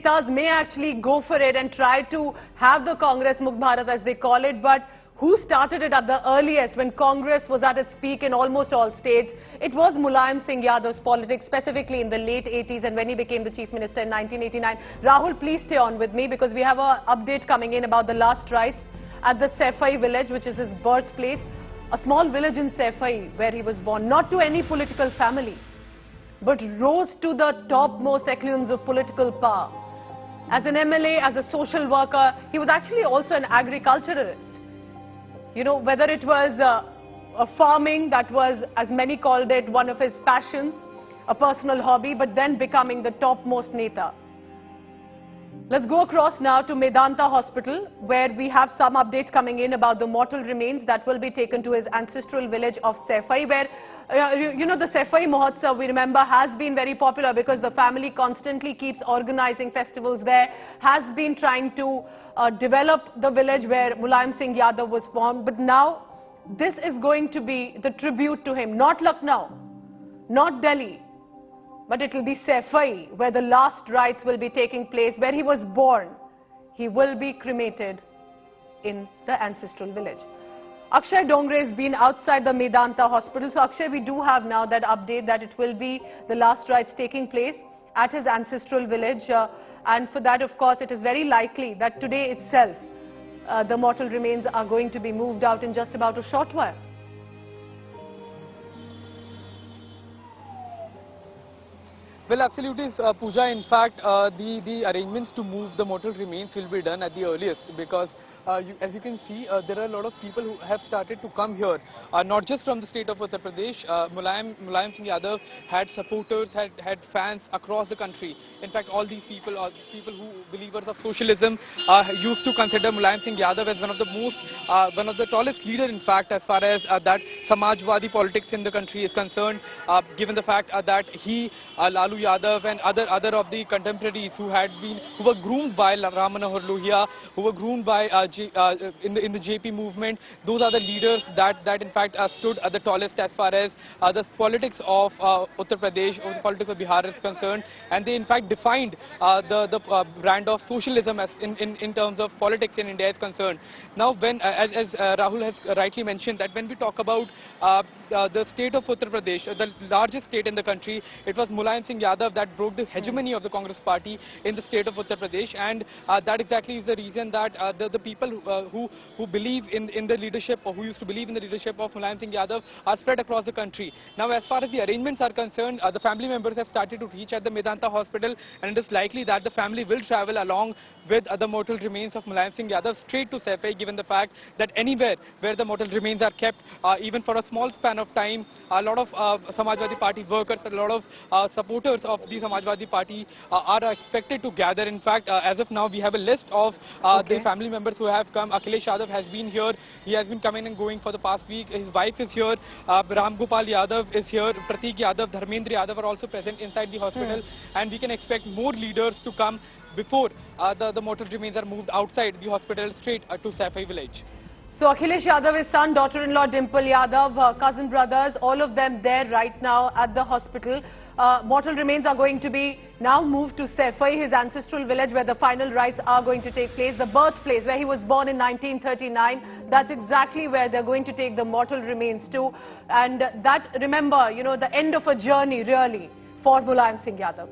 netas may actually go for it and try to have the Congress Mukh Bharat as they call it, but who started it at the earliest when Congress was at its peak in almost all states? It was Mulayam Singh Yadav's politics, specifically in the late 80s and when he became the Chief Minister in 1989. Rahul, please stay on with me because we have an update coming in about the last rites at the Saifai village, which is his birthplace. A small village in Saifai where he was born, not to any political family, but rose to the topmost echelons of political power. As an MLA, as a social worker, he was actually also an agriculturalist. You know, whether it was a farming, that was, as many called it, one of his passions, a personal hobby, but then becoming the topmost neta. Let's go across now to Medanta Hospital, where we have some update coming in about the mortal remains that will be taken to his ancestral village of Saifai, where you know, the Saifai Mahotsav, we remember, has been very popular because the family constantly keeps organizing festivals there, has been trying to develop the village where Mulayam Singh Yadav was formed. But now, this is going to be the tribute to him. Not Lucknow, not Delhi, but it will be Saifai, where the last rites will be taking place, where he was born. He will be cremated in the ancestral village. Akshay Dongre has been outside the Medanta Hospital. So Akshay, we do have now that update that it will be the last rites taking place at his ancestral village. And for that, of course, it is very likely that today itself, the mortal remains are going to be moved out in just about a short while. Well, absolutely, Pooja. In fact, the arrangements to move the mortal remains will be done at the earliest because, as you can see, there are a lot of people who have started to come here, not just from the state of Uttar Pradesh. Mulayam Singh Yadav had supporters, had fans across the country. In fact, all these people are people who believers of socialism used to consider Mulayam Singh Yadav as one of the tallest leader, in fact, as far as that Samajwadi politics in the country is concerned, given the fact that he, Lalu Yadav and other of the contemporaries who were groomed by Ram Manohar Lohia, who were groomed by in the JP movement. Those are the leaders that in fact stood at the tallest as far as the politics of Uttar Pradesh or the politics of Bihar is concerned, and they in fact defined the brand of socialism as in terms of politics in India is concerned. Now, when as Rahul has rightly mentioned, that when we talk about the state of Uttar Pradesh, the largest state in the country, it was Mulayam Singh Yadav that broke the hegemony of the Congress party in the state of Uttar Pradesh, and that exactly is the reason that the people who believe in the leadership, or who used to believe in the leadership of Mulayam Singh Yadav, are spread across the country. Now, as far as the arrangements are concerned, the family members have started to reach at the Medanta Hospital, and it is likely that the family will travel along with the mortal remains of Mulayam Singh Yadav straight to Saifai, given the fact that anywhere where the mortal remains are kept, even for a small span of time, a lot of Samajwadi Party workers, a lot of supporters of the Samajwadi Party are expected to gather. In fact, as of now, we have a list of the family members who have come. Akhilesh Yadav has been here. He has been coming and going for the past week. His wife is here. Ram Gopal Yadav is here. Pratik Yadav, Dharmendra Yadav are also present inside the hospital. And we can expect more leaders to come before the mortal remains are moved outside the hospital straight to Saifai village. So Akhilesh Yadav, his son, daughter-in-law Dimple Yadav, cousin brothers, all of them there right now at the hospital. Mortal remains are going to be now moved to Saifai, his ancestral village, where the final rites are going to take place. The birthplace where he was born in 1939, that's exactly where they're going to take the mortal remains to. And that, remember, you know, the end of a journey really for Mulayam Singh Yadav.